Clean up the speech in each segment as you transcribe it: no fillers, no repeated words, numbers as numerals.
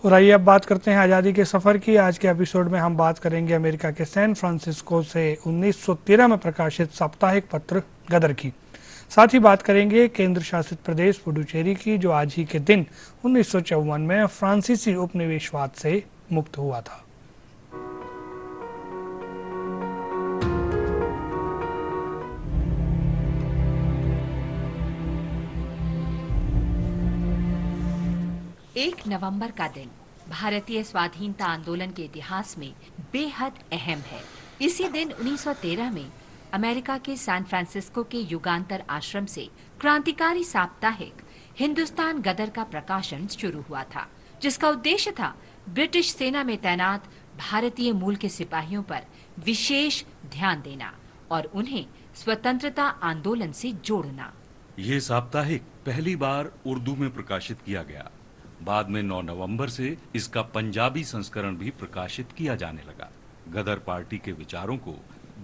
और आइए अब बात करते हैं आज़ादी के सफ़र की। आज के एपिसोड में हम बात करेंगे अमेरिका के सैन फ्रांसिस्को से 1913 में प्रकाशित साप्ताहिक पत्र गदर की। साथ ही बात करेंगे केंद्र शासित प्रदेश पुडुचेरी की, जो आज ही के दिन 1954 में फ्रांसीसी उपनिवेशवाद से मुक्त हुआ था। एक नवंबर का दिन भारतीय स्वाधीनता आंदोलन के इतिहास में बेहद अहम है। इसी दिन 1913 में अमेरिका के सैन फ्रांसिस्को के युगांतर आश्रम से क्रांतिकारी साप्ताहिक हिंदुस्तान गदर का प्रकाशन शुरू हुआ था, जिसका उद्देश्य था ब्रिटिश सेना में तैनात भारतीय मूल के सिपाहियों पर विशेष ध्यान देना और उन्हें स्वतंत्रता आंदोलन से जोड़ना। ये साप्ताहिक पहली बार उर्दू में प्रकाशित किया गया। बाद में 9 नवंबर से इसका पंजाबी संस्करण भी प्रकाशित किया जाने लगा। गदर पार्टी के विचारों को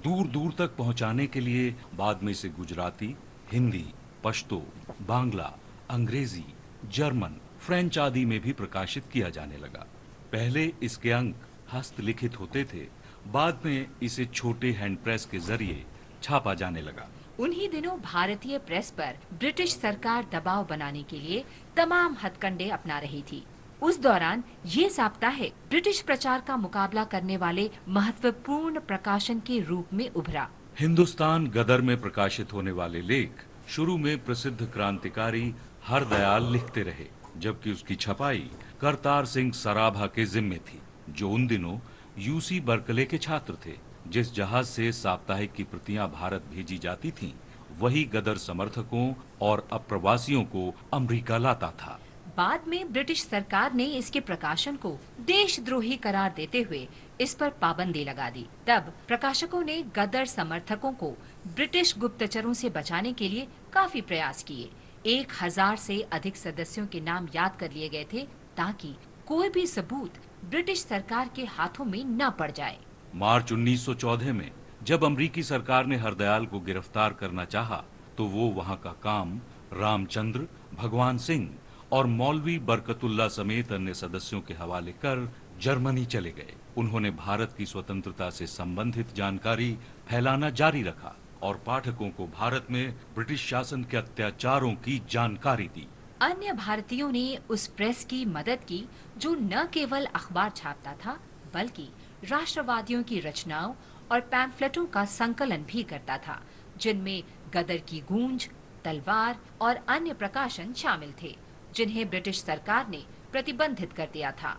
दूर दूर तक पहुंचाने के लिए बाद में इसे गुजराती, हिंदी, पश्तो, बांग्ला, अंग्रेजी, जर्मन, फ्रेंच आदि में भी प्रकाशित किया जाने लगा। पहले इसके अंक हस्तलिखित होते थे, बाद में इसे छोटे हैंड प्रेस के जरिए छापा जाने लगा। उन्हीं दिनों भारतीय प्रेस पर ब्रिटिश सरकार दबाव बनाने के लिए तमाम हथकंडे अपना रही थी। उस दौरान ये साप्ताहिक ब्रिटिश प्रचार का मुकाबला करने वाले महत्वपूर्ण प्रकाशन के रूप में उभरा। हिंदुस्तान गदर में प्रकाशित होने वाले लेख शुरू में प्रसिद्ध क्रांतिकारी हरदयाल लिखते रहे, जबकि उसकी छपाई करतार सिंह सराभा के जिम्मे थी, जो उन दिनों यूसी बर्कले के छात्र थे। जिस जहाज से साप्ताहिक की प्रतियां भारत भेजी जाती थीं, वही गदर समर्थकों और अप्रवासियों को अमेरिका लाता था। बाद में ब्रिटिश सरकार ने इसके प्रकाशन को देशद्रोही करार देते हुए इस पर पाबंदी लगा दी। तब प्रकाशकों ने गदर समर्थकों को ब्रिटिश गुप्तचरों से बचाने के लिए काफी प्रयास किए। 1000 से अधिक सदस्यों के नाम याद कर लिए गए थे, ताकि कोई भी सबूत ब्रिटिश सरकार के हाथों में न पड़ जाए। मार्च 1914 में जब अमरीकी सरकार ने हरदयाल को गिरफ्तार करना चाहा, तो वो वहां का काम रामचंद्र, भगवान सिंह और मौलवी बरकतुल्ला समेत अन्य सदस्यों के हवाले कर जर्मनी चले गए। उन्होंने भारत की स्वतंत्रता से संबंधित जानकारी फैलाना जारी रखा और पाठकों को भारत में ब्रिटिश शासन के अत्याचारों की जानकारी दी। अन्य भारतीयों ने उस प्रेस की मदद की जो न केवल अखबार छापता था, बल्कि राष्ट्रवादियों की रचनाओं और पैम्फलेटों का संकलन भी करता था, जिनमें गदर की गूंज, तलवार और अन्य प्रकाशन शामिल थे, जिन्हें ब्रिटिश सरकार ने प्रतिबंधित कर दिया था।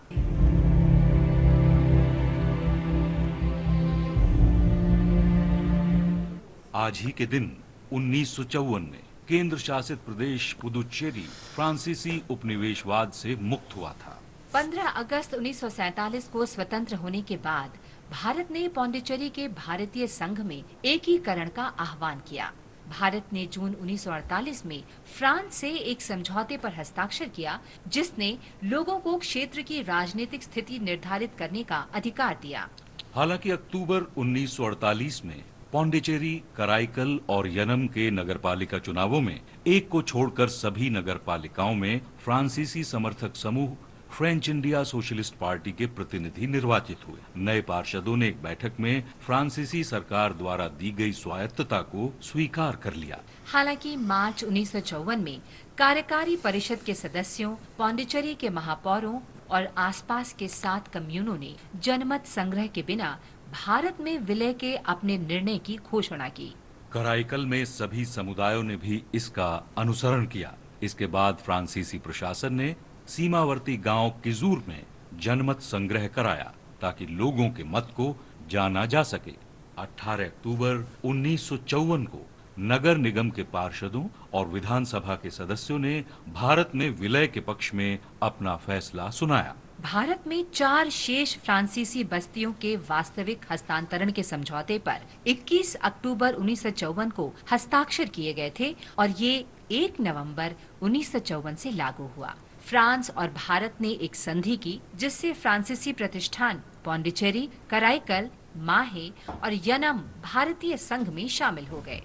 आज ही के दिन 1954 में केंद्र शासित प्रदेश पुदुचेरी फ्रांसीसी उपनिवेशवाद से मुक्त हुआ था। 15 अगस्त 1947 को स्वतंत्र होने के बाद भारत ने पौंडीचेरी के भारतीय संघ में एकीकरण का आह्वान किया। भारत ने जून 1948 में फ्रांस से एक समझौते पर हस्ताक्षर किया, जिसने लोगों को क्षेत्र की राजनीतिक स्थिति निर्धारित करने का अधिकार दिया। हालांकि अक्टूबर 1948 में पौंडीचेरी, कराईकल और यनम के नगरपालिका चुनावों में एक को छोड़कर सभी नगरपालिकाओं में फ्रांसीसी समर्थक समूह फ्रेंच इंडिया सोशलिस्ट पार्टी के प्रतिनिधि निर्वाचित हुए। नए पार्षदों ने एक बैठक में फ्रांसीसी सरकार द्वारा दी गई स्वायत्तता को स्वीकार कर लिया। हालांकि मार्च 1954 में कार्यकारी परिषद के सदस्यों, पौंडीचेरी के महापौरों और आसपास के 7 कम्यूनों ने जनमत संग्रह के बिना भारत में विलय के अपने निर्णय की घोषणा की। कराईकल में सभी समुदायों ने भी इसका अनुसरण किया। इसके बाद फ्रांसीसी प्रशासन ने सीमावर्ती गांव किजूर में जनमत संग्रह कराया, ताकि लोगों के मत को जाना जा सके। 18 अक्टूबर 1954 को नगर निगम के पार्षदों और विधानसभा के सदस्यों ने भारत में विलय के पक्ष में अपना फैसला सुनाया। भारत में 4 शेष फ्रांसीसी बस्तियों के वास्तविक हस्तांतरण के समझौते पर 21 अक्टूबर 1954 को हस्ताक्षर किए गए थे और ये 1 नवंबर 1954 से लागू हुआ। फ्रांस और भारत ने एक संधि की, जिससे फ्रांसीसी प्रतिष्ठान पौंडीचेरी, कराईकल, माहे और यनम भारतीय संघ में शामिल हो गए।